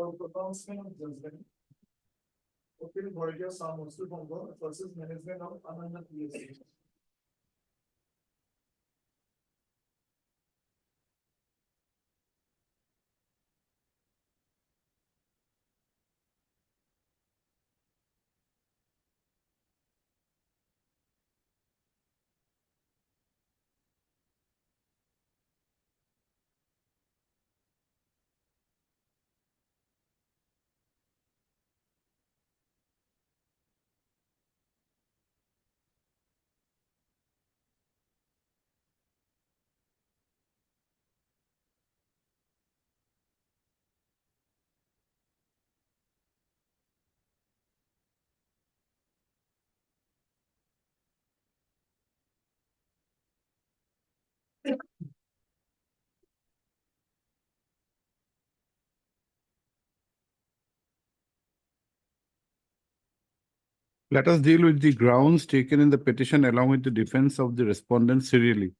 for pronouncement of judgment. Open Borgia Samuel Bongo versus management of Ananda PSC. Let us deal with the grounds taken in the petition along with the defense of the respondent serially.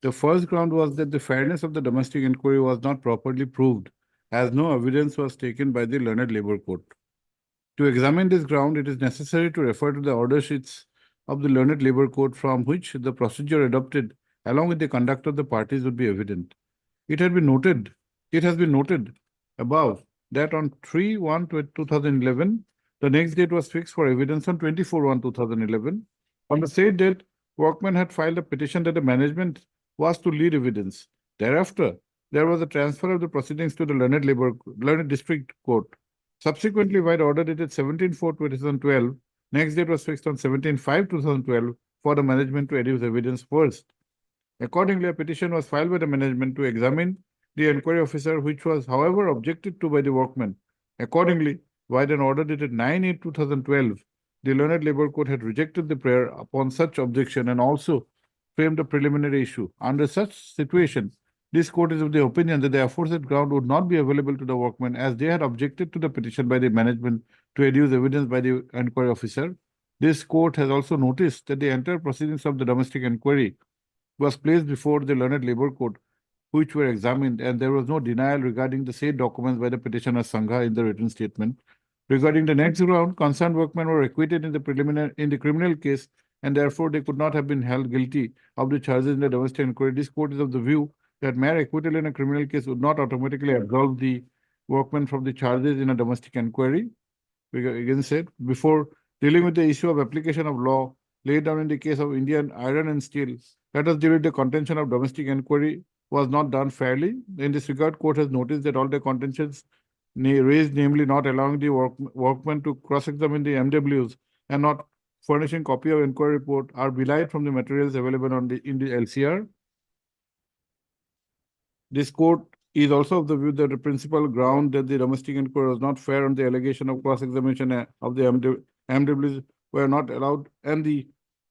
The first ground was that the fairness of the domestic inquiry was not properly proved, as no evidence was taken by the learned labor court. To examine this ground, it is necessary to refer to the order sheets of the learned labor court from which the procedure adopted along with the conduct of the parties would be evident. It has been noted above that on 3/1/2011, the next date was fixed for evidence on 24/1/2011. On the said date, workmen had filed a petition that the management was to lead evidence. Thereafter, there was a transfer of the proceedings to the learned district court. Subsequently, by the order dated 17/4/2012, next date was fixed on 17/5/2012 for the management to adduce evidence first. Accordingly, a petition was filed by the management to examine the inquiry officer, which was, however, objected to by the workmen. Accordingly, by an order dated 9/8/2012, the learned labor court had rejected the prayer upon such objection and also framed a preliminary issue. Under such situation, this court is of the opinion that the aforesaid ground would not be available to the workmen as they had objected to the petition by the management to adduce evidence by the inquiry officer. This court has also noticed that the entire proceedings of the domestic inquiry was placed before the learned labor court, which were examined, and there was no denial regarding the said documents by the petitioner Sangha in the written statement. Regarding the next ground, concerned workmen were acquitted in the criminal case, and therefore they could not have been held guilty of the charges in the domestic inquiry. This court is of the view that mere acquittal in a criminal case would not automatically absolve the workmen from the charges in a domestic inquiry. We again said, before dealing with the issue of application of law laid down in the case of Indian Iron and Steel, let us deal with the contention of domestic inquiry was not done fairly. In this regard, court has noticed that all the contentions raised, namely not allowing the workmen to cross-examine the MWs and not furnishing copy of inquiry report, are belied from the materials available in the LCR. This court is also of the view that the principal ground that the domestic inquiry was not fair on the allegation of cross-examination of the MWs were not allowed, and the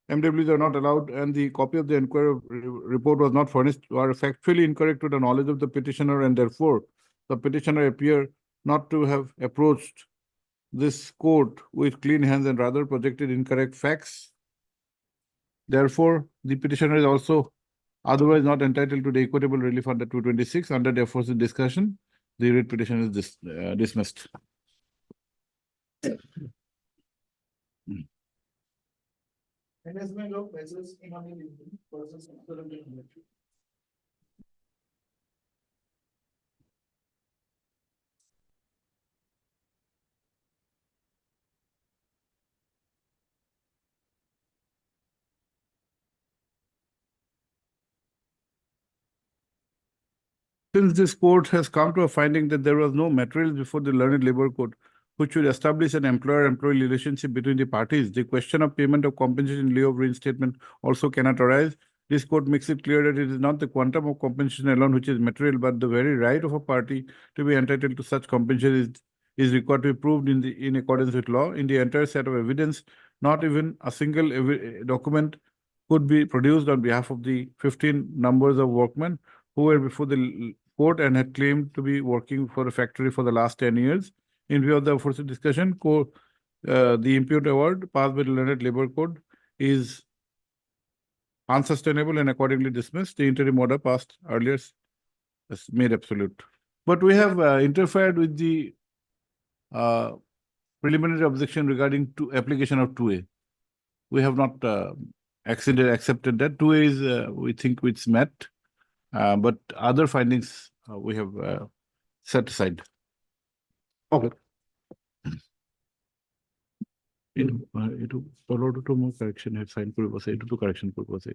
MWs are not allowed, and the copy of the inquiry report was not furnished, are factually incorrect to the knowledge of the petitioner, and therefore the petitioner appear not to have approached this court with clean hands and rather projected incorrect facts. Therefore, the petitioner is also otherwise not entitled to the equitable relief under 226. Under the aforesaid discussion, the writ petition is dismissed. Management of measures in versus military. Since this court has come to a finding that there was no materials before the learned labor court which would establish an employer-employee relationship between the parties, the question of payment of compensation in lieu of reinstatement also cannot arise. This court makes it clear that it is not the quantum of compensation alone which is material, but the very right of a party to be entitled to such compensation is required to be proved in accordance with law. In the entire set of evidence, not even a single document could be produced on behalf of the 15 numbers of workmen who were before the court and had claimed to be working for a factory for the last 10 years. In view of the aforesaid discussion, the impute award passed by the learned labor code is unsustainable and accordingly dismissed. The interim order passed earlier is made absolute. But we have interfered with the preliminary objection regarding to application of 2A. We have not accepted that. 2A is, we think it's met, but other findings we have set aside. Okay. It followed to more correction, have signed purpose, to correction purpose,